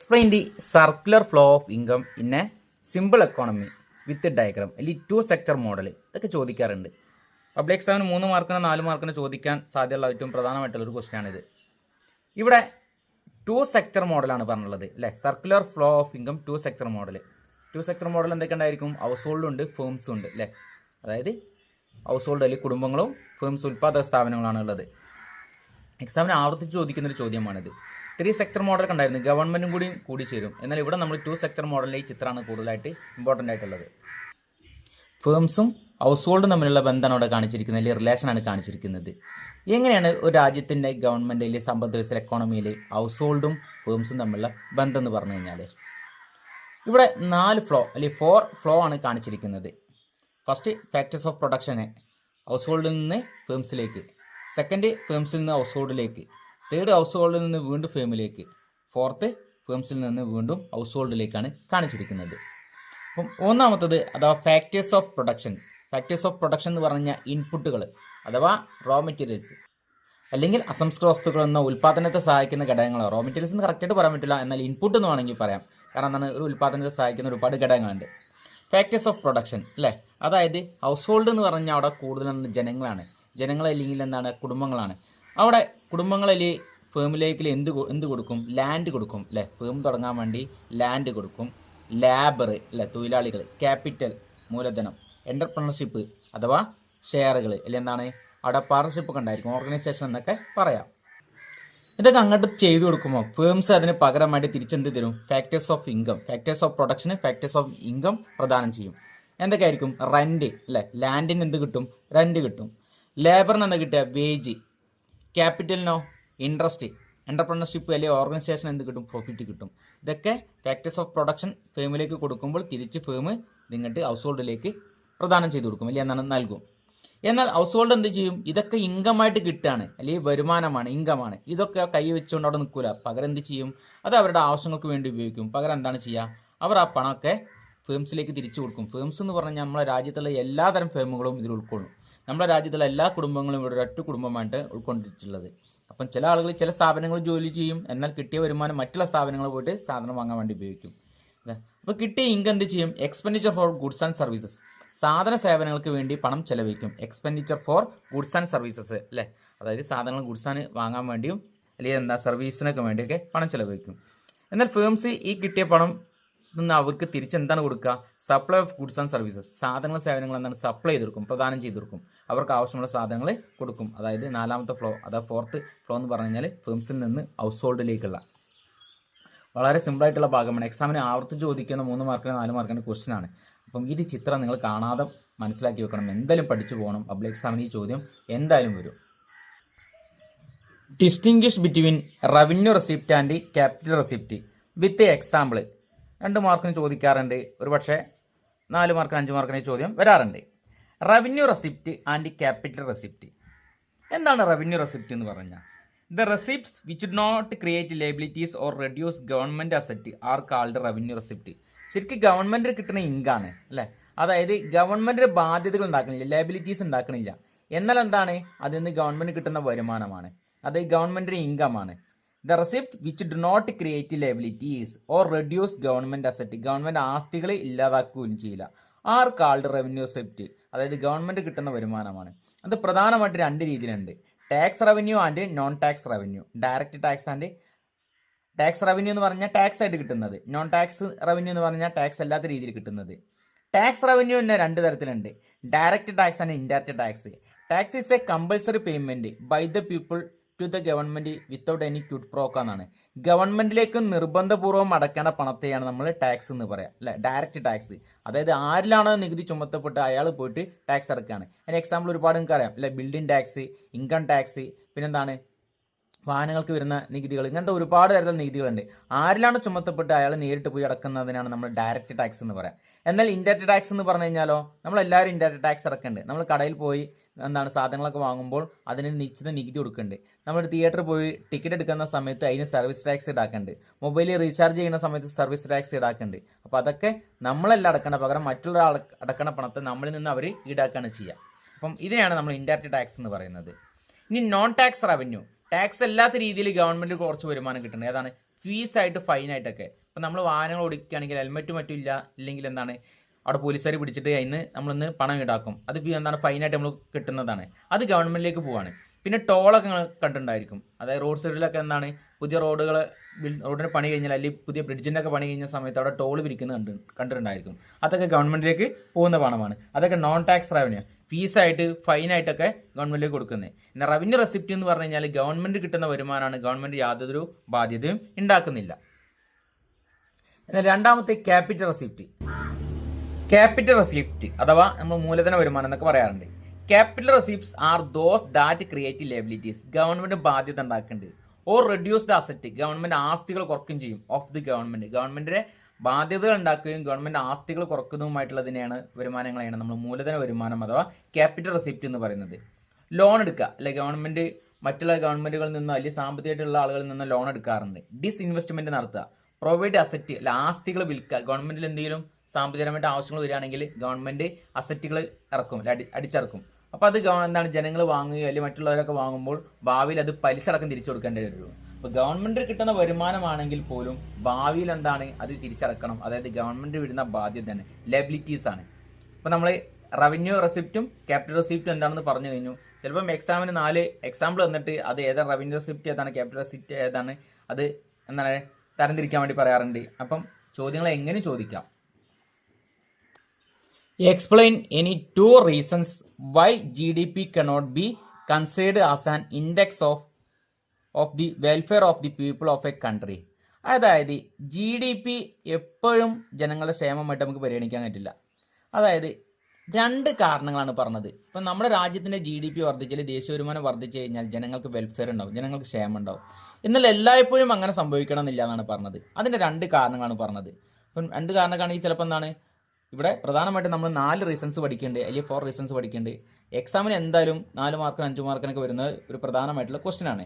Explain the circular flow of income in a simple economy with a diagram. അല്ലെങ്കിൽ to sector model ഇതൊക്കെ ചോദിക്കാറുണ്ട്. Public എക്സാമിന് 3 മാർക്കിനോ 4 മാർക്കിനോ ചോദിക്കാൻ സാധ്യതയുള്ള ഏറ്റവും പ്രധാനമായിട്ടുള്ളൊരു ക്വസ്റ്റ്യാണിത്. ഇവിടെ ടു സെക്ടർ മോഡലാണ് പറഞ്ഞുള്ളത് അല്ലേ. Circular flow of income two sector model. Two sector model എന്തൊക്കെ ഉണ്ടായിരിക്കും? ഹൗസ് ഹോൾഡും ഉണ്ട്, ഫേംസും ഉണ്ട് അല്ലേ. അതായത് ഹൗസ് ഹോൾഡ് അല്ലെങ്കിൽ കുടുംബങ്ങളും ഫേംസ് ഉൽപ്പാദക സ്ഥാപനങ്ങളാണ് ഉള്ളത്. എക്സാമിന് ആവർത്തിച്ച് ചോദിക്കുന്നൊരു ചോദ്യമാണിത്. 3 സെക്ടർ മോഡൽ കണ്ടായിരുന്നു, ഗവൺമെൻറ്റും കൂടി ചേരും. എന്നാൽ ഇവിടെ നമ്മൾ 2 സെക്ടർ മോഡലിലെ ഈ ചിത്രമാണ് കൂടുതലായിട്ട് ഇമ്പോർട്ടൻ്റ് ആയിട്ടുള്ളത്. ഫേംസും ഹൗസ് ഹോൾഡും തമ്മിലുള്ള ബന്ധമാണ് അവിടെ കാണിച്ചിരിക്കുന്നത്, അല്ലെങ്കിൽ റിലേഷനാണ് കാണിച്ചിരിക്കുന്നത്. എങ്ങനെയാണ് ഒരു രാജ്യത്തിൻ്റെ ഗവൺമെൻറ് സമ്പദ് വ്യവസ്ഥ എക്കോണമിയിൽ ഹൗസ് ഹോൾഡും ഫേംസും തമ്മിലുള്ള ബന്ധം എന്ന് പറഞ്ഞു കഴിഞ്ഞാൽ ഇവിടെ 4 ഫ്ലോ അല്ലെങ്കിൽ 4 ഫ്ലോ ആണ് കാണിച്ചിരിക്കുന്നത്. ഫസ്റ്റ് ഫാക്ടേഴ്സ് ഓഫ് പ്രൊഡക്ഷന് ഹൗസ് ഹോൾഡിൽ നിന്ന് ഫേംസിലേക്ക്, സെക്കൻഡ് ഫേംസിൽ നിന്ന് ഹൗസ് ഹോൾഡിലേക്ക്, തേർഡ് ഹൗസ് ഹോൾഡിൽ നിന്ന് വീണ്ടും ഫേമിലേക്ക്, ഫോർത്ത് ഫേംസിൽ നിന്ന് വീണ്ടും ഹൗസ് ഹോൾഡിലേക്കാണ് കാണിച്ചിരിക്കുന്നത്. അപ്പം ഒന്നാമത്തത് അഥവാ factors of production. Factors of production എന്ന് പറഞ്ഞാൽ ഇൻപുട്ടുകൾ അഥവാ റോ മെറ്റീരിയൽസ് അല്ലെങ്കിൽ അസംസ്കൃത വസ്തുക്കൾ എന്ന ഉൽപ്പാദനത്തെ സഹായിക്കുന്ന ഘടകങ്ങൾ. റോ മെറ്റീരിയൽസ് എന്ന് കറക്റ്റായിട്ട് പറയാൻ പറ്റില്ല, എന്നാൽ ഇൻപുട്ട് എന്ന് വേണമെങ്കിൽ പറയാം. കാരണം എന്താണ്, ഒരു ഉൽപ്പാദനത്തെ സഹായിക്കുന്ന ഒരുപാട് ഘടകങ്ങളുണ്ട്. ഫാക്ടേഴ്സ് ഓഫ് പ്രൊഡക്ഷൻ അല്ലേ, അതായത് ഹൗസ് ഹോൾഡ് എന്ന് പറഞ്ഞാൽ അവിടെ കൂടുതലും ജനങ്ങളാണ്. ജനങ്ങളല്ലെങ്കിൽ എന്താണ്, കുടുംബങ്ങളാണ്. അവിടെ കുടുംബങ്ങളിൽ ഫേമിലേക്ക് എന്ത് കൊടുക്കും? ലാൻഡ് കൊടുക്കും അല്ലേ. ഫേം തുടങ്ങാൻ വേണ്ടി ലാൻഡ് കൊടുക്കും, ലേബർ അല്ലേ, തൊഴിലാളികൾ, ക്യാപിറ്റൽ മൂലധനം, എൻ്റർപ്രണർഷിപ്പ് അഥവാ ഷെയറുകൾ അല്ലെങ്കിൽ എന്താണ് അവിടെ പാർട്ണർഷിപ്പ് ഒക്കെ ഉണ്ടായിരിക്കും, ഓർഗനൈസേഷൻ എന്നൊക്കെ പറയാം. ഇതൊക്കെ അങ്ങോട്ട് ചെയ്തു കൊടുക്കുമ്പോൾ ഫേംസ് അതിന് പകരമായിട്ട് തിരിച്ചെന്ത് തരും? Factors of income, factors of production factors of income പ്രദാനം ചെയ്യും. എന്തൊക്കെയായിരിക്കും? റെൻറ്റ് അല്ലേ, ലാൻഡിന് എന്ത് കിട്ടും? റെൻറ്റ് കിട്ടും. ലേബറിന് എന്താ കിട്ടുക? വേജ്. ക്യാപിറ്റലിനോ? ഇൻട്രസ്റ്റ്. എൻ്റർപ്രണർഷിപ്പ് അല്ലെങ്കിൽ ഓർഗനൈസേഷൻ എന്ത് കിട്ടും? പ്രോഫിറ്റ് കിട്ടും. ഇതൊക്കെ ഫാക്ടേഴ്സ് ഓഫ് പ്രൊഡക്ഷൻ ഫേമിലേക്ക് കൊടുക്കുമ്പോൾ തിരിച്ച് ഫേം നിങ്ങട്ട് ഹൗസ് ഹോൾഡിലേക്ക് പ്രദാനം ചെയ്ത് കൊടുക്കും അല്ലെങ്കിൽ എന്താണ് നൽകും. എന്നാൽ ഹൗസ് ഹോൾഡ് എന്ത് ചെയ്യും? ഇതൊക്കെ ഇൻകമായിട്ട് കിട്ടുകയാണ് അല്ലെങ്കിൽ വരുമാനമാണ്, ഇൻകമാണ്. ഇതൊക്കെ കൈ വെച്ചുകൊണ്ട് അവിടെ നിൽക്കില്ല. പകരം എന്ത് ചെയ്യും? അത് അവരുടെ ആവശ്യങ്ങൾക്ക് വേണ്ടി ഉപയോഗിക്കും. പകരം എന്താണ് ചെയ്യുക? അവർ ആ പണമൊക്കെ ഫേംസിലേക്ക് തിരിച്ചു കൊടുക്കും. ഫേംസ് എന്ന് പറഞ്ഞാൽ നമ്മുടെ രാജ്യത്തുള്ള എല്ലാതരം ഫേമുകളും ഇതിൽ ഉൾക്കൊള്ളും. നമ്മുടെ രാജ്യത്തുള്ള എല്ലാ കുടുംബങ്ങളും ഇവിടെ ഒരൊറ്റ കുടുംബമായിട്ട് ഉൾക്കൊണ്ടിട്ടുള്ളത്. അപ്പം ചില ആളുകൾ ചില സ്ഥാപനങ്ങളിൽ ജോലി ചെയ്യും, എന്നാൽ കിട്ടിയ വരുമാനം മറ്റുള്ള സ്ഥാപനങ്ങളിൽ പോയിട്ട് സാധനം വാങ്ങാൻ വേണ്ടി ഉപയോഗിക്കും. അപ്പോൾ കിട്ടിയ ഇൻകം എന്ത് ചെയ്യും? Expenditure for goods and services, സാധന സേവനങ്ങൾക്ക് വേണ്ടി പണം ചെലവഴിക്കും. Expenditure for goods and services അല്ലേ, അതായത് സാധനങ്ങൾ ഗുഡ്സാണ് വാങ്ങാൻ വേണ്ടിയും അല്ലെങ്കിൽ എന്താ സർവീസിനൊക്കെ വേണ്ടിയൊക്കെ പണം ചെലവഴിക്കും. എന്നാൽ ഫേംസ് ഈ കിട്ടിയ പണം നിന്ന് അവർക്ക് തിരിച്ചെന്താണ് കൊടുക്കുക? Supply of goods and services, സാധനങ്ങൾ സേവനങ്ങൾ എന്താണ് സപ്ലൈ ചെയ്ത് കൊടുക്കും, പ്രദാനം ചെയ്ത് കൊടുക്കും. അവർക്ക് ആവശ്യമുള്ള സാധനങ്ങൾ കൊടുക്കും. അതായത് 4ാമത്തെ ഫ്ലോ അതായത് 4th ഫ്ലോ എന്ന് പറഞ്ഞു കഴിഞ്ഞാൽ ഫേംസിൽ നിന്ന് ഹൗസ് ഹോൾഡിലേക്കുള്ള വളരെ സിമ്പിളായിട്ടുള്ള ഭാഗമാണ്. എക്സാമിന് ആവർത്തിച്ച് ചോദിക്കുന്ന 3 മാർക്കിന് 4 മാർക്കിന് ക്വസ്റ്റ്യൻ ആണ്. അപ്പം ഈ ചിത്രം നിങ്ങൾ കാണാതെ മനസ്സിലാക്കി വെക്കണം, എന്തായാലും പഠിച്ചു പോകണം. പബ്ലിക് എക്സാമിന് ഈ ചോദ്യം എന്തായാലും വരും. Distinguish between revenue receipt and capital receipt with example. 2 മാർക്കിന് ചോദിക്കാറുണ്ട്, ഒരു പക്ഷേ 4 മാർക്കിന് 5 മാർക്കിന് ചോദ്യം വരാറുണ്ട്. Revenue receipt and capital receipt. എന്താണ് റവന്യൂ റെസിപ്റ്റ് എന്ന് പറഞ്ഞാൽ? The receipts which do not create liabilities or reduce government asset are called revenue receipt. ശരിക്കും ഗവൺമെൻറ് കിട്ടുന്ന ഇൻകാണ് അല്ലേ, അതായത് ഗവൺമെൻറ്റിന് ബാധ്യതകൾ ഉണ്ടാക്കണില്ല, ലയബിലിറ്റീസ് ഉണ്ടാക്കണില്ല. എന്നാൽ എന്താണ്, അതിൽ നിന്ന് ഗവൺമെൻറ് കിട്ടുന്ന വരുമാനമാണ്, അത് ഗവൺമെൻറ്റിന് ഇൻകമാണ്. The receipt which do not create liabilities or reduce government asset, government ആസ്തികൾ ഇല്ലാതാക്കുകയും ചെയ്യില്ല, ആർ കാൾഡ് റവന്യൂ റെസിപ്റ്റ്, അതായത് ഗവൺമെൻറ് കിട്ടുന്ന വരുമാനമാണ്. അത് പ്രധാനമായിട്ട് 2 രീതിയിലുണ്ട്, tax revenue and non tax revenue. Direct tax and tax revenue എന്ന് പറഞ്ഞാൽ ടാക്സ് ആയിട്ട് കിട്ടുന്നത്, നോൺ ടാക്സ് റവന്യൂ എന്ന് പറഞ്ഞാൽ ടാക്സ് അല്ലാത്ത രീതിയിൽ കിട്ടുന്നത്. ടാക്സ് റവന്യൂ തന്നെ 2 തരത്തിലുണ്ട്, direct tax and indirect tax. Tax is a compulsory payment by the people to the government without any quid pro quo എന്നാണ്. ഗവൺമെൻറ്റിലേക്ക് നിർബന്ധപൂർവ്വം അടക്കേണ്ട പണത്തെയാണ് നമ്മൾ ടാക്സ് എന്ന് പറയാം അല്ലേ, ഡയറക്റ്റ് ടാക്സ്. അതായത് ആരിലാണോ നികുതി ചുമത്തപ്പെട്ട് അയാൾ പോയിട്ട് ടാക്സ് അടക്കുകയാണ്. അതിന് എക്സാമ്പിൾ ഒരുപാട് നിങ്ങൾക്ക് അറിയാം അല്ലെ, ബിൽഡിംഗ് ടാക്സ്, ഇൻകം ടാക്സ്, പിന്നെന്താണ് വാഹനങ്ങൾക്ക് വരുന്ന നികുതികൾ, ഇങ്ങനത്തെ ഒരുപാട് തരത്തിലുള്ള നികുതികളുണ്ട്. ആരിലാണ് ചുമത്തപ്പെട്ട് അയാൾ നേരിട്ട് പോയി അടക്കുന്നതിനാണ് നമ്മൾ ഡയറക്റ്റ് ടാക്സ് എന്ന് പറയാം. എന്നാൽ ഇൻഡയറക്റ്റ് ടാക്സ് എന്ന് പറഞ്ഞു കഴിഞ്ഞാലോ, നമ്മളെല്ലാവരും ഇൻഡയറക്റ്റ് ടാക്സ് അടക്കുന്നുണ്ട്. നമ്മൾ കടയിൽ പോയി എന്താണ് സാധനങ്ങളൊക്കെ വാങ്ങുമ്പോൾ അതിന് നിശ്ചിത നികുതി കൊടുക്കുന്നുണ്ട്. നമ്മൾ തിയേറ്ററിൽ പോയി ടിക്കറ്റ് എടുക്കുന്ന സമയത്ത് അതിന് സർവീസ് ടാക്സ് ഈടാക്കുന്നുണ്ട്. മൊബൈലിൽ റീചാർജ് ചെയ്യുന്ന സമയത്ത് സർവീസ് ടാക്സ് ഈടാക്കുന്നുണ്ട്. അപ്പോൾ അതൊക്കെ നമ്മളെല്ലാം അടക്കേണ്ട, പകരം മറ്റുള്ള ആൾ അടക്കേണ്ട പണത്തെ നമ്മളിൽ നിന്ന് അവർ ഈടാക്കുകയാണ് ചെയ്യുക. അപ്പം ഇതിനെയാണ് നമ്മൾ ഇൻഡയറക്റ്റ് ടാക്സ് എന്ന് പറയുന്നത്. ഇനി നോൺ ടാക്സ് റവന്യൂ, ടാക്സ് അല്ലാത്ത രീതിയിൽ ഗവൺമെൻറ് കുറച്ച് വരുമാനം കിട്ടുന്നത്. ഏതാണ്? ഫീസായിട്ട് ഫൈനായിട്ടൊക്കെ. ഇപ്പം നമ്മൾ വാഹനങ്ങൾ ഓടിക്കുകയാണെങ്കിൽ ഹെൽമെറ്റ് മറ്റും ഇല്ലെങ്കിൽ എന്താണ് അവിടെ പോലീസുകാർ പിടിച്ചിട്ട് അതിന് നമ്മളൊന്ന് പണം ഈടാക്കും. അത് എന്താണ് ഫൈനായിട്ട് നമ്മൾ കിട്ടുന്നതാണ്. അത് ഗവൺമെൻറ്റിലേക്ക് പോവാണ്. പിന്നെ ടോളൊക്കെ നിങ്ങൾ കണ്ടിട്ടുണ്ടായിരിക്കും. അതായത് റോഡ് സൈഡിലൊക്കെ എന്താണ് പുതിയ റോഡിന് പണി കഴിഞ്ഞാൽ അല്ലെങ്കിൽ പുതിയ ബ്രിഡ്ജിൻ്റെ ഒക്കെ പണി കഴിഞ്ഞ സമയത്ത് അവിടെ ടോൾ പിരിക്കുന്നത് കണ്ടിട്ടുണ്ടായിരിക്കും. അതൊക്കെ ഗവൺമെൻറ്റിലേക്ക് പോകുന്ന പണമാണ്. അതൊക്കെ നോൺ ടാക്സ് റവന്യൂ, ഫീസായിട്ട് ഫൈനായിട്ടൊക്കെ ഗവൺമെൻറ്റിലേക്ക് കൊടുക്കുന്നത്. പിന്നെ റവന്യൂ റെസിപ്റ്റ് എന്ന് പറഞ്ഞു കഴിഞ്ഞാൽ ഗവൺമെൻറ് കിട്ടുന്ന വരുമാനമാണ്. ഗവൺമെൻറ് യാതൊരു ബാധ്യതയും ഉണ്ടാക്കുന്നില്ല. എന്നാൽ രണ്ടാമത്തെ ക്യാപിറ്റൽ റെസിപ്റ്റ്. ക്യാപിറ്റൽ റെസിപ്റ്റ് അഥവാ നമ്മൾ മൂലധന വരുമാനം എന്നൊക്കെ പറയാറുണ്ട്. Capital receipts are those that create liabilities. Government ബാധ്യത ഉണ്ടാക്കുന്നുണ്ട്. Or reduce the asset, government ആസ്തികൾ കുറയ്ക്കുകയും ചെയ്യും. ഓഫ് ദി ഗവൺമെന്റിന്റെ ബാധ്യതകൾ ഉണ്ടാക്കുകയും ഗവൺമെന്റ് ആസ്തികൾ കുറക്കുന്നതുമായിട്ടുള്ളതിനെയാണ് വരുമാനങ്ങളെയാണ് നമ്മൾ മൂലധന വരുമാനം അഥവാ ക്യാപിറ്റൽ റെസിപ്റ്റ് എന്ന് പറയുന്നത്. ലോൺ എടുക്കുക, അല്ലെ ഗവൺമെന്റ് മറ്റുള്ള ഗവൺമെന്റുകളിൽ നിന്നോ അല്ലെങ്കിൽ സാമ്പത്തികമായിട്ടുള്ള ആളുകളിൽ നിന്നോ ലോൺ എടുക്കാറുണ്ട്. ഡിസ്ഇൻവെസ്റ്റ്മെന്റ് നടത്തുക, പ്രൊവൈഡ് അസറ്റ്, അല്ല ആസ്തികൾ വിൽക്കുക. ഗവൺമെന്റിൽ എന്തെങ്കിലും സാമ്പത്തികമായിട്ട് ആവശ്യങ്ങൾ വരികയാണെങ്കിൽ ഗവൺമെന്റ് അസറ്റുകൾ ഇറക്കും, അടിച്ചിറക്കും. അപ്പോൾ അത് എന്താണ് ജനങ്ങൾ വാങ്ങുകയോ അല്ലെങ്കിൽ മറ്റുള്ളവരൊക്കെ വാങ്ങുമ്പോൾ ഭാവിയിൽ അത് പലിശ അടക്കം തിരിച്ചു കൊടുക്കേണ്ടി വരുള്ളൂ. അപ്പോൾ ഗവൺമെന്റ് കിട്ടുന്ന വരുമാനമാണെങ്കിൽ പോലും ഭാവിയിൽ എന്താണ് അത് തിരിച്ചടക്കണം. അതായത് ഗവൺമെന്റ് വിടുന്ന ബാധ്യതയാണ്, ലയബിലിറ്റീസ് ആണ്. അപ്പോൾ നമ്മൾ റവന്യൂ റെസിപ്റ്റും ക്യാപിറ്റൽ റെസിപ്റ്റും എന്താണെന്ന് പറഞ്ഞു കഴിഞ്ഞു. ചിലപ്പം എക്സാമിന് 4 എക്സാമ്പിൾ തന്നിട്ട് അത് ഏതാണ് റവന്യൂ റെസിപ്റ്റ് ഏതാണ് ക്യാപിറ്റൽ റെസിപ്റ്റ് ഏതാണ് അത് എന്താണ് തരംതിരിക്കാൻ വേണ്ടി പറയാറുണ്ട്. അപ്പം ചോദ്യങ്ങൾ എങ്ങനെ ചോദിക്കാം. Explain any 2 reasons why GDP cannot be considered as an index of the welfare of the people of a country. അതായത് GDP എപ്പോഴും ജനങ്ങളുടെ ക്ഷേമമായിട്ട് നമുക്ക് പരിഗണിക്കാൻ പറ്റില്ല. അതായത് 2 കാരണങ്ങളാണ് പറഞ്ഞത്. ഇപ്പം നമ്മുടെ രാജ്യത്തിൻ്റെ GDP വർദ്ധിച്ചാൽ ദേശീയ വരുമാനം വർദ്ധിച്ചു കഴിഞ്ഞാൽ ജനങ്ങൾക്ക് വെൽഫെയർ ഉണ്ടാവും, ജനങ്ങൾക്ക് ക്ഷേമം ഉണ്ടാവും. എന്നാൽ എല്ലായ്പ്പോഴും അങ്ങനെ സംഭവിക്കണം എന്നില്ല എന്നാണ് പറഞ്ഞത്. അതിൻ്റെ 2 കാരണങ്ങളാണ് പറഞ്ഞത്. അപ്പം 2 കാരണങ്ങളാണെങ്കിൽ ചിലപ്പോൾ എന്താണ് ഇവിടെ പ്രധാനമായിട്ടും നമ്മൾ 4 റീസൺസ് പഠിക്കേണ്ടത്, അല്ലെങ്കിൽ 4 റീസൺസ് പഠിക്കേണ്ടത്. എക്സാമിന് എന്തായാലും 4 മാർക്കിന് 5 മാർക്കിനൊക്കെ വരുന്ന ഒരു പ്രധാനമായിട്ടുള്ള ക്വസ്റ്റ്യൻ ആണ്.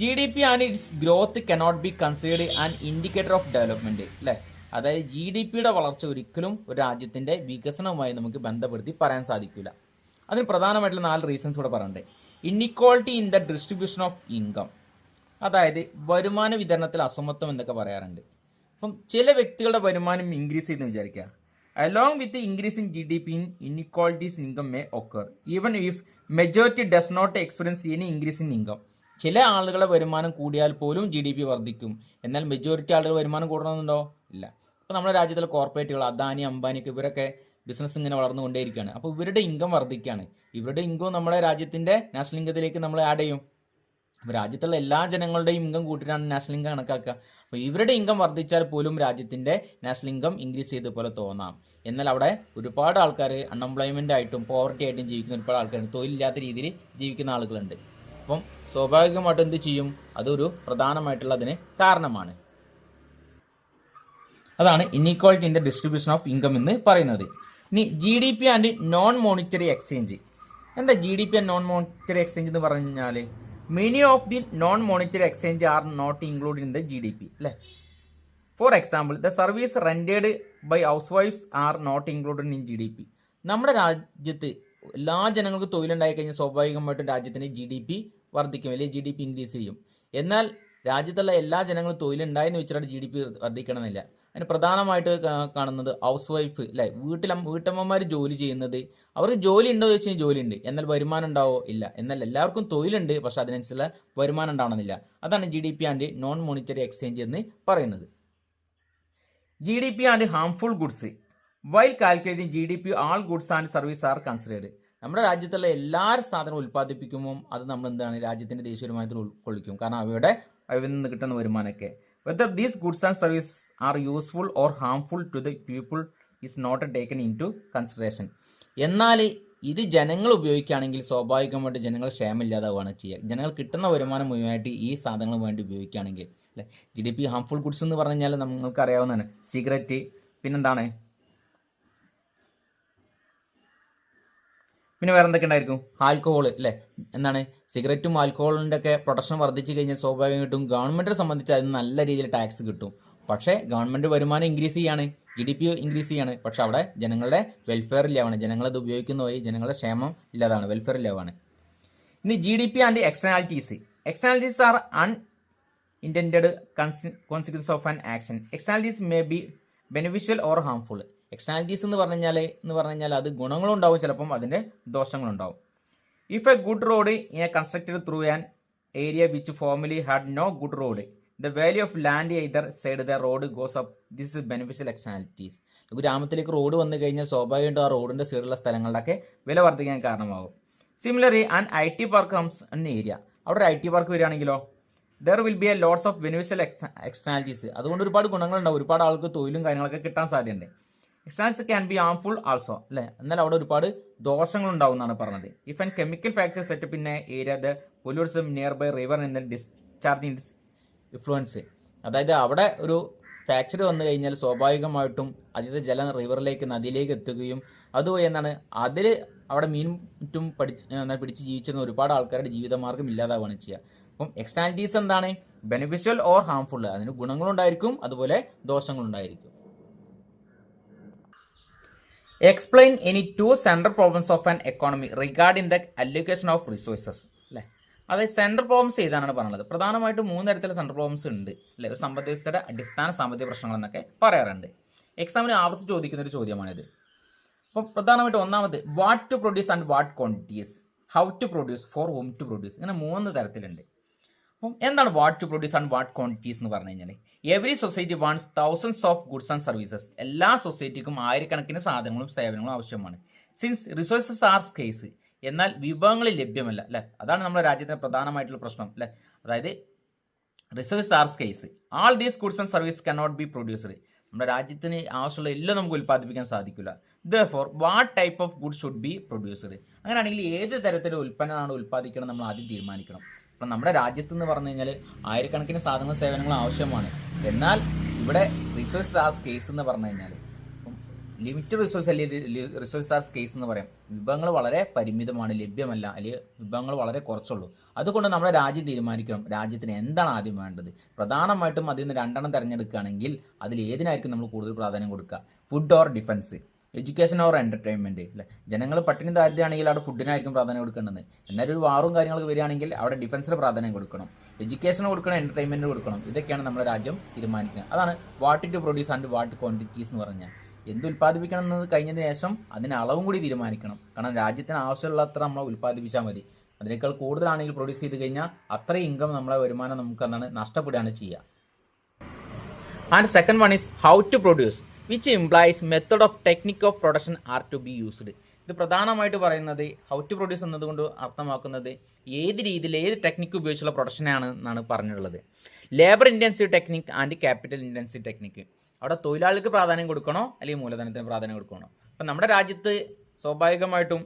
GDP and it's growth cannot be considered an indicator of development, അല്ലേ? അതായത് GDPയുടെ വളർച്ച ഒരിക്കലും ഒരു രാജ്യത്തിൻ്റെ വികസനവുമായി നമുക്ക് ബന്ധപ്പെടുത്തി പറയാൻ സാധിക്കില്ല. അതിന് പ്രധാനമായിട്ടുള്ള 4 റീസൺസ് ഇവിടെ പറയുന്നുണ്ട്. Inequality in the distribution of income, അതായത് വരുമാന വിതരണത്തിൽ അസമത്വം എന്നൊക്കെ പറയാറുണ്ട്. അപ്പം ചില വ്യക്തികളുടെ വരുമാനം ഇൻക്രീസ് ചെയ്തെന്ന് വിചാരിക്കുക. Along with the increase in GDP, inequalities in income may occur, even if majority does not experience any increase in income. ചില ആളുകളുടെ വരുമാനം കൂടിയാൽ പോലും GDP വർദ്ധിക്കും. എന്നാൽ മെജോറിറ്റി ആളുകൾ വരുമാനം കൂടണമെന്നുണ്ടോ? ഇല്ല. ഇപ്പോൾ നമ്മുടെ രാജ്യത്തിലെ കോർപ്പറേറ്റുകൾ അദാനി, അംബാനിക്ക് ഇവരൊക്കെ ബിസിനസ് ഇങ്ങനെ വളർന്നുകൊണ്ടേയിരിക്കുകയാണ്. അപ്പോൾ ഇവരുടെ ഇൻകം വർദ്ധിക്കുകയാണ്. ഇവരുടെ ഇൻകം നമ്മുടെ രാജ്യത്തിൻ്റെ നാഷണൽ ഇൻകത്തിലേക്ക് നമ്മൾ ആഡ് ചെയ്യും. അപ്പോൾ രാജ്യത്തുള്ള എല്ലാ ജനങ്ങളുടെയും ഇൻകം കൂട്ടിയിട്ടാണ് നാഷണൽ ഇൻകം കണക്കാക്കുക. അപ്പോൾ ഇവരുടെ ഇൻകം വർദ്ധിച്ചാൽ പോലും രാജ്യത്തിൻ്റെ നാഷണൽ ഇൻകം ഇൻക്രീസ് ചെയ്ത പോലെ തോന്നാം. എന്നാൽ അവിടെ ഒരുപാട് ആൾക്കാർ അൺഎംപ്ലോയ്മെൻ്റ് ആയിട്ടും പോവർട്ടി ആയിട്ടും ജീവിക്കുന്ന ഒരുപാട് ആൾക്കാരുണ്ട്, തൊഴിലില്ലാത്ത രീതിയിൽ ജീവിക്കുന്ന ആളുകളുണ്ട്. അപ്പം സ്വാഭാവികമായിട്ടും എന്ത് ചെയ്യും, അതൊരു പ്രധാനമായിട്ടുള്ള അതിന് കാരണമാണ്. അതാണ് inequality in the distribution of income എന്ന് പറയുന്നത്. ഇനി GDP and non monetary exchange. എന്താ GDP and non monetary exchange എന്ന് പറഞ്ഞാൽ many of the non monetary exchange are not include in the GDP, അല്ലേ? For example, the service rendered by ഹൗസ് വൈഫ്സ് are not included in GDP. നമ്മുടെ രാജ്യത്ത് എല്ലാ ജനങ്ങൾക്കും തൊഴിലുണ്ടായി കഴിഞ്ഞാൽ സ്വാഭാവികമായിട്ടും രാജ്യത്തിന് GDP വർദ്ധിക്കും, അല്ലെങ്കിൽ GDP ഇൻക്രീസ് ചെയ്യും. എന്നാൽ രാജ്യത്തുള്ള എല്ലാ ജനങ്ങളും തൊഴിലുണ്ടായെന്ന് വെച്ചിട്ട് GDP വർദ്ധിക്കണമെന്നില്ല. അതിന് പ്രധാനമായിട്ട് കാണുന്നത് ഹൗസ് വൈഫ്, അല്ലേ? വീട്ടമ്മമാർ ജോലി ചെയ്യുന്നത്, അവർക്ക് ജോലി ഉണ്ടോ എന്ന് വെച്ച് കഴിഞ്ഞാൽ ജോലി ഉണ്ട്, എന്നാൽ വരുമാനം ഉണ്ടാവോ? ഇല്ല. എന്നാൽ എല്ലാവർക്കും തൊഴിലുണ്ട്, പക്ഷെ അതിനനുസരിച്ചുള്ള വരുമാനം ഉണ്ടാവണമെന്നില്ല. അതാണ് GDP and non monetary exchange എന്ന് പറയുന്നത്. GDP and harmful goods. While calculating GDP all goods and service are considered. നമ്മുടെ രാജ്യത്തുള്ള എല്ലാ സാധനവും ഉൽപ്പാദിപ്പിക്കുമ്പോൾ അത് നമ്മൾ എന്താണ് രാജ്യത്തിൻ്റെ ദേശീയ വരുമാനത്തിൽ ഉൾക്കൊള്ളിക്കും. കാരണം അവയിൽ നിന്ന് കിട്ടുന്ന വരുമാനമൊക്കെ whether these goods and services are useful or harmful to the people is not taken into consideration. എന്നാൽ ഇത് ജനങ്ങൾ ഉപയോഗിക്കുകയാണെങ്കിൽ സ്വാഭാവികമായിട്ട് ജനങ്ങൾ ക്ഷേമമില്ലാതാവുകയാണ് ചെയ്യുക. ജനങ്ങൾ കിട്ടുന്ന വരുമാനം മുഴുവനായിട്ട് ഈ സാധനങ്ങൾ വേണ്ടി ഉപയോഗിക്കുകയാണെങ്കിൽ, അല്ലേ? GDP ഹാംഫുൾ ഗുഡ്സ് എന്ന് പറഞ്ഞാൽ നമുക്ക് അറിയാവുന്നതാണ്. സിഗരറ്റ്, പിന്നെന്താണ്, പിന്നെ വേറെ എന്തൊക്കെ ഉണ്ടായിരിക്കും? ആൽക്കഹോൾ, അല്ലേ? എന്താണ് സിഗരറ്റും ആൽക്കഹോളിൻ്റെ ഒക്കെ പ്രൊഡക്ഷൻ വർദ്ധിച്ചു കഴിഞ്ഞാൽ സ്വാഭാവികമായിട്ടും ഗവൺമെൻറ്റിനെ സംബന്ധിച്ച് അതിന് നല്ല രീതിയിൽ ടാക്സ് കിട്ടും. പക്ഷേ ഗവൺമെൻറ് വരുമാനം ഇൻക്രീസ് ചെയ്യാണ്, GDP ഇൻക്രീസ് ചെയ്യാണ്. പക്ഷേ അവിടെ ജനങ്ങളുടെ വെൽഫെയർ ഇല്ലാവാണ്, ജനങ്ങളത് ഉപയോഗിക്കുന്ന വഴി ജനങ്ങളുടെ ക്ഷേമം ഇല്ലാതാണ്, വെൽഫെയർ ഇല്ലാവാണ്. ഇനി GDP and externalities. Externalities are intended consequence of an action. Externalities may be beneficial or harmful. Externalities എന്ന് പറഞ്ഞാൽ അത് ഗുണങ്ങളുണ്ടാവും, ചിലപ്പം അതിൻ്റെ ദോഷങ്ങളുണ്ടാവും. If a good road constructed through an area which formally had no good road, the value of land either side the road goes up. This is beneficial externalities. ഗ്രാമത്തിലേക്ക് road വന്നു കഴിഞ്ഞാൽ സ്വാഭാവികമായിട്ടും ആ റോഡിൻ്റെ സൈഡിലുള്ള സ്ഥലങ്ങളുടെയൊക്കെ വില വർദ്ധിക്കാൻ കാരണമാകും. Similarly an IT park comes in area. അവിടെ ഒരു IT പാർക്ക് വരികയാണെങ്കിലോ there will be a lots of beneficial externalities. അതുകൊണ്ട് ഒരുപാട് ഗുണങ്ങളുണ്ടാവും, ഒരുപാട് ആൾക്ക് തൊഴിലും കാര്യങ്ങളൊക്കെ കിട്ടാൻ സാധ്യതയുണ്ട്. Externalities can be harmful also, അല്ലേ? എന്നാൽ അവിടെ ഒരുപാട് ദോഷങ്ങളുണ്ടാവും എന്നാണ് പറഞ്ഞത്. If an chemical factory setup in area the pollutes near by river in discharging its influence. അതായത് അവിടെ ഒരു ഫാക്ടറി വന്നു കഴിഞ്ഞാൽ സ്വാഭാവികമായിട്ടും അതിൻ്റെ ജലം റിവറിലേക്ക്, നദിയിലേക്ക് എത്തുകയും അതുവഴി എന്താണ് അതിൽ അവിടെ മീനും പിടിച്ച് ജീവിച്ചിരുന്ന ഒരുപാട് ആൾക്കാരുടെ ജീവിതമാർഗം ഇല്ലാതാവുകയാണ് ചെയ്യുക. അപ്പം എക്സ്റ്റേണാലിറ്റീസ് എന്താണ്? Beneficial or harmful. അതിന് ഗുണങ്ങളുണ്ടായിരിക്കും, അതുപോലെ ദോഷങ്ങളുണ്ടായിരിക്കും. Explain any 2 central problems of an economy regarding the allocation of resources, അല്ലേ? അതായത് സെൻട്രൽ പ്രോബ്ലംസ് ഏതാണെന്ന് പറഞ്ഞത്. പ്രധാനമായിട്ടും 3 തരത്തിലുള്ള സെൻട്രൽ പ്രോബ്ലംസ് ഉണ്ട്, അല്ലേ? ഒരു സമ്പദ് വ്യവസ്ഥയുടെ അടിസ്ഥാന സാമ്പത്തിക പ്രശ്നങ്ങൾ എന്നൊക്കെ പറയാറുണ്ട്. എക്സാമിന് ആവർത്തി ചോദിക്കുന്ന ഒരു ചോദ്യമാണിത്. അപ്പോൾ പ്രധാനമായിട്ടും ഒന്നാമത് what to produce and what quantities, how to produce, for whom to produce, ഇങ്ങനെ 3 തരത്തിലുണ്ട്. അപ്പം എന്താണ് what to produce and what quantities എന്ന് പറഞ്ഞു കഴിഞ്ഞാൽ, every society wants thousands of goods and services. എല്ലാ സൊസൈറ്റിക്കും ആയിരക്കണക്കിന് സാധനങ്ങളും സേവനങ്ങളും ആവശ്യമാണ്. സിൻസ് റിസോഴ്സസ് ആർ സ്കേസ്, എന്നാൽ വിഭവങ്ങൾ ലഭ്യമല്ല, അല്ലേ? അതാണ് നമ്മുടെ രാജ്യത്തിന് പ്രധാനമായിട്ടുള്ള പ്രശ്നം, അല്ലേ? അതായത് resources R scarce, all these goods and service cannot be produced. നമ്മുടെ രാജ്യത്തിന് ആവശ്യമുള്ള എല്ലാം നമുക്ക് ഉൽപ്പാദിപ്പിക്കാൻ സാധിക്കില്ല. Therefore what type of good should be produced. അങ്ങനെയാണെങ്കിൽ ഏത് തരത്തിലുള്ള ഉൽപ്പന്നമാണ് ഉൽപ്പാദിക്കണം നമ്മൾ ആദ്യം തീരുമാനിക്കണം. അപ്പം നമ്മുടെ രാജ്യത്ത് എന്ന് പറഞ്ഞു കഴിഞ്ഞാൽ ആയിരക്കണക്കിന് സാധനങ്ങളും സേവനങ്ങളും ആവശ്യമാണ്. എന്നാൽ ഇവിടെ റിസോഴ്സ് ആർ സ്കേസ് എന്ന് പറഞ്ഞു കഴിഞ്ഞാൽ ലിമിറ്റഡ് റിസോഴ്സ് അല്ലെങ്കിൽ റിസോഴ്സ് ആർ സ്കേസ് എന്ന് പറയാം. വിഭവങ്ങൾ വളരെ പരിമിതമാണ്, ലഭ്യമല്ല, അല്ലെങ്കിൽ വിഭവങ്ങൾ വളരെ കുറച്ചുള്ളൂ. അതുകൊണ്ട് നമ്മുടെ രാജ്യം തീരുമാനിക്കണം രാജ്യത്തിന് എന്താണ് ആദ്യം വേണ്ടത്. പ്രധാനമായിട്ടും അതിൽ നിന്ന് 2 തിരഞ്ഞെടുക്കുകയാണെങ്കിൽ അതിൽ ഏതിനായിരിക്കും നമ്മൾ കൂടുതൽ പ്രാധാന്യം കൊടുക്കുക? Food or defence, education or entertainment, അല്ലേ? ജനങ്ങൾ പട്ടിണി ദാരിദ്ര്യമാണെങ്കിൽ അവിടെ ഫുഡിനായിരിക്കും പ്രാധാന്യം കൊടുക്കേണ്ടത്. എന്നാൽ ഒരു വാറും കാര്യങ്ങളൊക്കെ വരികയാണെങ്കിൽ അവിടെ ഡിഫൻസിന് പ്രാധാന്യം കൊടുക്കണം, എഡ്യൂക്കേഷന് കൊടുക്കണം, എൻ്റർടൈൻമെൻറ്റ് കൊടുക്കണം. ഇതൊക്കെയാണ് നമ്മുടെ രാജ്യം തീരുമാനിക്കുന്നത്. അതാണ് what to produce and what quantities എന്ന് പറഞ്ഞാൽ. എന്ത് ഉൽപ്പാദിപ്പിക്കണം എന്നത് കഴിഞ്ഞതിന് ശേഷം അതിന് അളവും കൂടി തീരുമാനിക്കണം. കാരണം രാജ്യത്തിന് ആവശ്യമുള്ള അത്ര നമ്മൾ ഉൽപ്പാദിപ്പിച്ചാൽ മതി. അതിനേക്കാൾ കൂടുതലാണെങ്കിൽ പ്രൊഡ്യൂസ് ചെയ്ത് കഴിഞ്ഞാൽ അത്രയും ഇൻകം നമ്മളെ വരുമാനം നമുക്ക് എന്താണ് നഷ്ടപ്പെടുകയാണ് ചെയ്യുക. And second one is how to produce, which implies method of technique of production are to be used. ഇത് പ്രധാനമായിട്ട് പറയുന്നത് ഹൗ ടു പ്രൊഡ്യൂസ് എന്നതുകൊണ്ട് അർത്ഥമാക്കുന്നത് ഏത് രീതിയിൽ ഏത് ടെക്നിക്ക് ഉപയോഗിച്ചുള്ള പ്രൊഡക്ഷനാണ് എന്നാണ് പറഞ്ഞിട്ടുള്ളത്. Labour intensive technique and capital intensive technique. അവിടെ തൊഴിലാളികൾക്ക് പ്രാധാന്യം കൊടുക്കണോ അല്ലെങ്കിൽ മൂലധനത്തിന് പ്രാധാന്യം കൊടുക്കണോ? അപ്പം നമ്മുടെ രാജ്യത്ത് സ്വാഭാവികമായിട്ടും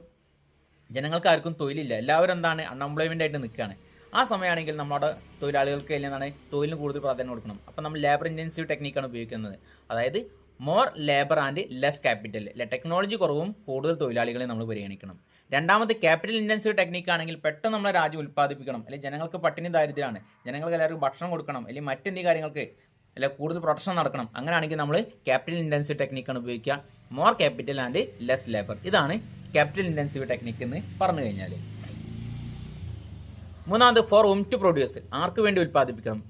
ജനങ്ങൾക്ക് ആർക്കും തൊഴിലില്ല, എല്ലാവരും എന്താണ് അൺഎംപ്ലോയ്മെൻ്റ് ആയിട്ട് നിൽക്കുകയാണ്. ആ സമയമാണെങ്കിൽ നമ്മുടെ തൊഴിലാളികൾക്ക് എന്താണ് തൊഴിലിന് കൂടുതൽ പ്രാധാന്യം കൊടുക്കണം. അപ്പം നമ്മൾ ലേബർ ഇൻറ്റൻസീവ് ടെക്നിക്കാണ് ഉപയോഗിക്കുന്നത്. അതായത് more labour and less capital, technology കുറവും കൂടുതൽ തൊഴിലാളികളെ നമ്മൾ പരിഗണിക്കണം. രണ്ടാമത് ക്യാപിറ്റൽ ഇൻറ്റൻസീവ് ടെക്നിക്ക് ആണെങ്കിൽ പെട്ടെന്ന് നമ്മുടെ രാജ്യം ഉൽപ്പാദിപ്പിക്കണം, അല്ലെങ്കിൽ ജനങ്ങൾക്ക് പട്ടിണി ദാരിദ്ര്യമാണ്, ജനങ്ങൾക്ക് എല്ലാവർക്കും ഭക്ഷണം കൊടുക്കണം, അല്ലെങ്കിൽ മറ്റെന്തെങ്കിലും കാര്യങ്ങൾക്ക് അല്ലെ കൂടുതൽ പ്രൊഡക്ഷൻ നടക്കണം. അങ്ങനെയാണെങ്കിൽ നമ്മൾ ക്യാപിറ്റൽ ഇൻറ്റൻസീവ് ടെക്നിക്കാണ് ഉപയോഗിക്കുക. More capital and less labour, ഇതാണ് ക്യാപിറ്റൽ ഇൻറ്റൻസീവ് ടെക്നിക്ക് എന്ന് പറഞ്ഞു കഴിഞ്ഞാൽ. മൂന്നാമത് ഫോർ ഹോം ടു പ്രൊഡ്യൂസ്, ആർക്ക് വേണ്ടി ഉൽപ്പാദിപ്പിക്കണം.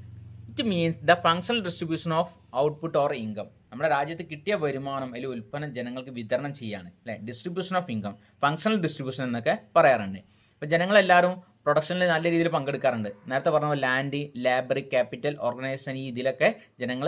It means the functional distribution of output or income. നമ്മുടെ രാജ്യത്ത് കിട്ടിയ വരുമാനം അല്ലെങ്കിൽ ഉൽപ്പന്നം ജനങ്ങൾക്ക് വിതരണം ചെയ്യാണ്, അല്ലേ? Distribution of income, functional distribution എന്നൊക്കെ പറയാറുണ്ട്. അപ്പോൾ ജനങ്ങളെല്ലാവരും പ്രൊഡക്ഷനിൽ നല്ല രീതിയിൽ പങ്കെടുക്കാറുണ്ട്. നേരത്തെ പറഞ്ഞ ലാൻഡ്, ലേബർ, ക്യാപിറ്റൽ, ഓർഗനൈസേഷൻ, ഈ ഇതിലൊക്കെ ജനങ്ങൾ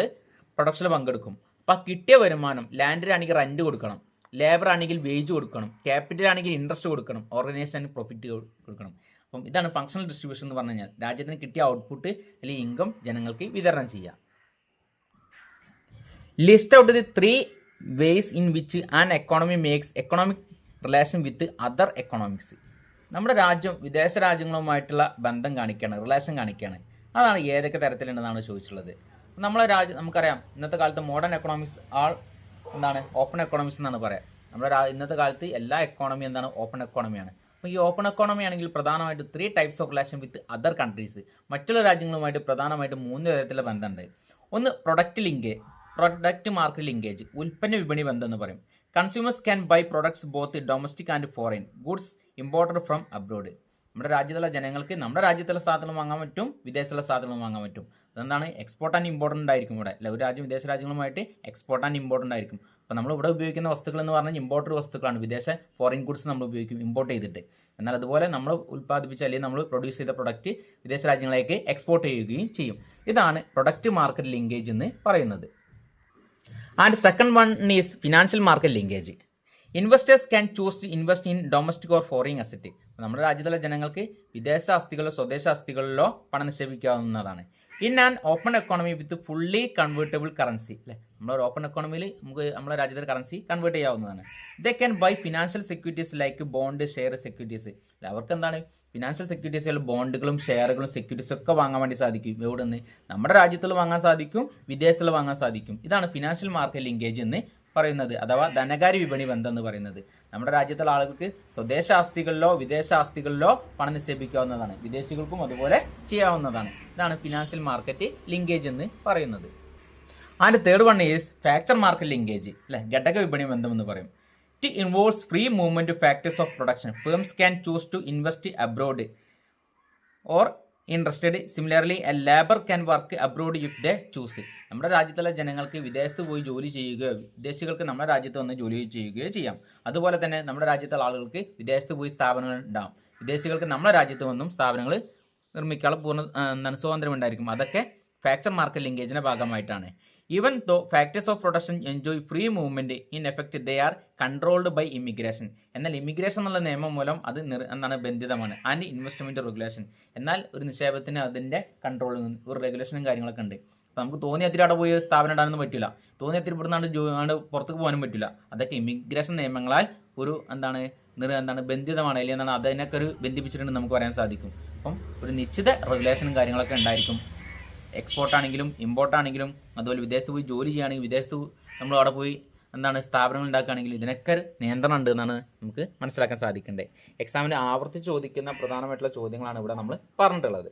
പ്രൊഡക്ഷനിൽ പങ്കെടുക്കും. അപ്പോൾ കിട്ടിയ വരുമാനം ലാൻഡിനാണെങ്കിൽ റെൻറ്റ് കൊടുക്കണം, ലേബർ ആണെങ്കിൽ വേജ് കൊടുക്കണം, ക്യാപിറ്റൽ ആണെങ്കിൽ ഇൻട്രസ്റ്റ് കൊടുക്കണം, ഓർഗനൈസേഷൻ പ്രോഫിറ്റ് കൊടുക്കണം. അപ്പം ഇതാണ് ഫങ്ഷണൽ ഡിസ്ട്രിബ്യൂഷൻ എന്ന് പറഞ്ഞു കഴിഞ്ഞാൽ രാജ്യത്തിന് കിട്ടിയ ഔട്ട്പുട്ട് അല്ലെങ്കിൽ ഇൻകം ജനങ്ങൾക്ക് വിതരണം ചെയ്യാം. List out the 3 ways in which an economy makes economic relation with other economics. നമ്മുടെ രാജ്യം വിദേശ രാജ്യങ്ങളുമായിട്ടുള്ള ബന്ധം കാണിക്കുകയാണ്, റിലേഷൻ കാണിക്കുകയാണ്. അതാണ് ഏതൊക്കെ തരത്തിലുണ്ടെന്നാണ് ചോദിച്ചിട്ടുള്ളത്. നമ്മളെ രാജ്യം നമുക്കറിയാം, ഇന്നത്തെ കാലത്ത് മോഡേൺ എക്കണോമിക്സ് എന്താണ് ഓപ്പൺ എക്കണോമിക്സ് എന്നാണ് പറയാം. നമ്മുടെ ഇന്നത്തെ കാലത്ത് എല്ലാ എക്കോണമി എന്താണ് ഓപ്പൺ എക്കോണമിയാണ്. അപ്പോൾ ഈ ഓപ്പൺ എക്കോണമി ആണെങ്കിൽ പ്രധാനമായിട്ട് 3 types of relation with other countries, മറ്റുള്ള രാജ്യങ്ങളുമായിട്ട് പ്രധാനമായിട്ട് 3 തരത്തിലുള്ള ബന്ധമുണ്ട്. ഒന്ന് പ്രൊഡക്റ്റ് മാർക്കറ്റ് ലിങ്കേജ്, ഉൽപ്പന്ന വിപണി ബന്ധം എന്ന് പറയും. Consumers can buy products both domestic and foreign goods imported from abroad. നമ്മുടെ രാജ്യത്തുള്ള ജനങ്ങൾക്ക് നമ്മുടെ രാജ്യത്തുള്ള സാധനങ്ങൾ വാങ്ങാൻ പറ്റും, വിദേശത്തുള്ള സാധനങ്ങൾ വാങ്ങാൻ പറ്റും. അതെന്താണ് എക്സ്പോർട്ട് ആൻഡ് ഇമ്പോർട്ടൻ്റ് ആയിരിക്കും ഇവിടെ അല്ല ഒരു രാജ്യം വിദേശ രാജ്യങ്ങളുമായിട്ട് എക്സ്പോർട്ട് ആൻഡ് ഇമ്പോർട്ടൻ്റ് ആയിരിക്കും. അപ്പോൾ നമ്മൾ ഇവിടെ ഉപയോഗിക്കുന്ന വസ്തുക്കൾ എന്ന് പറഞ്ഞാൽ ഇമ്പോർട്ടഡ് വസ്തുക്കളാണ്, വിദേശ ഫോറിൻ ഗുഡ്സ് നമ്മൾ ഉപയോഗിക്കും ഇമ്പോർട്ട് ചെയ്തിട്ട്. എന്നാൽ അതുപോലെ നമ്മൾ ഉൽപ്പാദിപ്പിച്ച അല്ലെങ്കിൽ നമ്മൾ പ്രൊഡ്യൂസ് ചെയ്ത പ്രൊഡക്റ്റ് വിദേശ രാജ്യങ്ങളിലേക്ക് എക്സ്പോർട്ട് ചെയ്യുകയും ചെയ്യും. ഇതാണ് പ്രൊഡക്റ്റ് മാർക്കറ്റ് ലിങ്കേജ് എന്ന് പറയുന്നത്. And second one is financial market linkage. Investors can choose to invest in domestic or foreign asset. നമ്മുടെ രാജ്യത്തുള്ള ജനങ്ങൾക്ക് വിദേശ ആസ്തികളിലോ സ്വദേശ ആസ്തികളിലോ പണം നിക്ഷേപിക്കാവുന്നതാണ്. In an open economy with fully convertible currency അല്ലേ, നമ്മളൊരു ഓപ്പൺ എക്കോണമിയിൽ നമുക്ക് നമ്മുടെ രാജ്യത്തെ കറൻസി കൺവേർട്ട് ചെയ്യാവുന്നതാണ്. They can buy financial securities like bond share securities. അല്ലെ അവർക്ക് എന്താണ് ഫിനാൻഷ്യൽ സെക്യൂരിറ്റീസുകൾ ബോണ്ടുകളും ഷെയറുകളും സെക്യൂരിറ്റീസും ഒക്കെ വാങ്ങാൻ വേണ്ടി സാധിക്കും. എവിടെ നിന്ന്? നമ്മുടെ രാജ്യത്തിൽ വാങ്ങാൻ സാധിക്കും, വിദേശത്തിൽ വാങ്ങാൻ സാധിക്കും. ഇതാണ് ഫിനാൻഷ്യൽ മാർക്കറ്റ് ലിങ്കേജ് എന്ന് പറയുന്നത്, അഥവാ ധനകാര്യ വിപണി ബന്ധം എന്ന് പറയുന്നത്. നമ്മുടെ രാജ്യത്തുള്ള ആളുകൾക്ക് സ്വദേശ ആസ്തികളിലോ വിദേശ ആസ്തികളിലോ പണം നിക്ഷേപിക്കാവുന്നതാണ്, വിദേശികൾക്കും അതുപോലെ ചെയ്യാവുന്നതാണ്. ഇതാണ് ഫിനാൻഷ്യൽ മാർക്കറ്റ് ലിങ്കേജ് എന്ന് പറയുന്നത്. And third one is factor market linkage അല്ലെ, ഘടക വിപണി ബന്ധം എന്ന് പറയും. It involves free movement factors of production. Firms can choose to invest abroad or interested. Similarly a labour can work abroad if they choose. നമ്മുടെ രാജ്യത്തുള്ള ജനങ്ങൾക്ക് വിദേശത്ത് പോയി ജോലി ചെയ്യുകയോ വിദേശികൾക്ക് നമ്മുടെ രാജ്യത്ത് വന്ന് ജോലി ചെയ്യുകയോ ചെയ്യാം. അതുപോലെ തന്നെ നമ്മുടെ രാജ്യത്തുള്ള ആളുകൾക്ക് വിദേശത്ത് പോയി സ്ഥാപനങ്ങൾ ഉണ്ടാകും, വിദേശികൾക്ക് നമ്മുടെ രാജ്യത്ത് വന്നും സ്ഥാപനങ്ങൾ നിർമ്മിക്കാനുള്ള പൂർണ്ണ സ്വാതന്ത്ര്യം ഉണ്ടായിരിക്കും. അതൊക്കെ ഫാക്ടർ മാർക്കറ്റ് ലിങ്കേജിന്റെ ഭാഗമായിട്ടാണ്. Even though factors of production enjoy free movement in effect they are controlled by immigration. എന്നാൽ ഇമിഗ്രേഷൻ എന്നുള്ള നിയമം മൂലം അത് എന്താണ് ബന്ധിതമാണ്. ആൻഡ് ഇൻവെസ്റ്റ്മെന്റ് റെഗുലേഷൻ, എന്നാൽ ഒരു നിക്ഷേപത്തിന് അതിന്റെ കൺട്രോൾ ഒരു റെഗുലേഷനും കാര്യങ്ങളൊക്കെ ഉണ്ട്. അപ്പോൾ നമുക്ക് തോന്നിയത്തിരി അവിടെ പോയി സ്ഥാപനം ഇടാനൊന്നും പറ്റില്ല, തോന്നിയത്തിരി ഇവിടുന്നാണ്ട് പുറത്തേക്ക് പോകാനും പറ്റില്ല. അതൊക്കെ ഇമിഗ്രേഷൻ നിയമങ്ങളാൽ ഒരു എന്താണ് ബന്ധിതമാണ്, അല്ലെങ്കിൽ എന്താണ് അതിനൊക്കെ ഒരു ബന്ധിപ്പിച്ചിട്ടുണ്ട് നമുക്ക് പറയാൻ സാധിക്കും. അപ്പം ഒരു നിശ്ചിത റെഗുലേഷനും കാര്യങ്ങളൊക്കെ ഉണ്ടായിരിക്കും. എക്സ്പോർട്ടാണെങ്കിലും ഇമ്പോർട്ടാണെങ്കിലും അതുപോലെ വിദേശത്ത് പോയി ജോലി ചെയ്യുകയാണെങ്കിൽ വിദേശത്ത് നമ്മൾ അവിടെ പോയി സ്ഥാപനങ്ങൾ ഉണ്ടാക്കുകയാണെങ്കിലും ഇതിനൊക്കെ നിയന്ത്രണം ഉണ്ട് എന്നാണ് നമുക്ക് മനസ്സിലാക്കാൻ സാധിക്കേണ്ടത്. എക്സാമിന് ആവർത്തിച്ച് ചോദിക്കുന്ന പ്രധാനമായിട്ടുള്ള ചോദ്യങ്ങളാണ് ഇവിടെ നമ്മൾ പറഞ്ഞിട്ടുള്ളത്.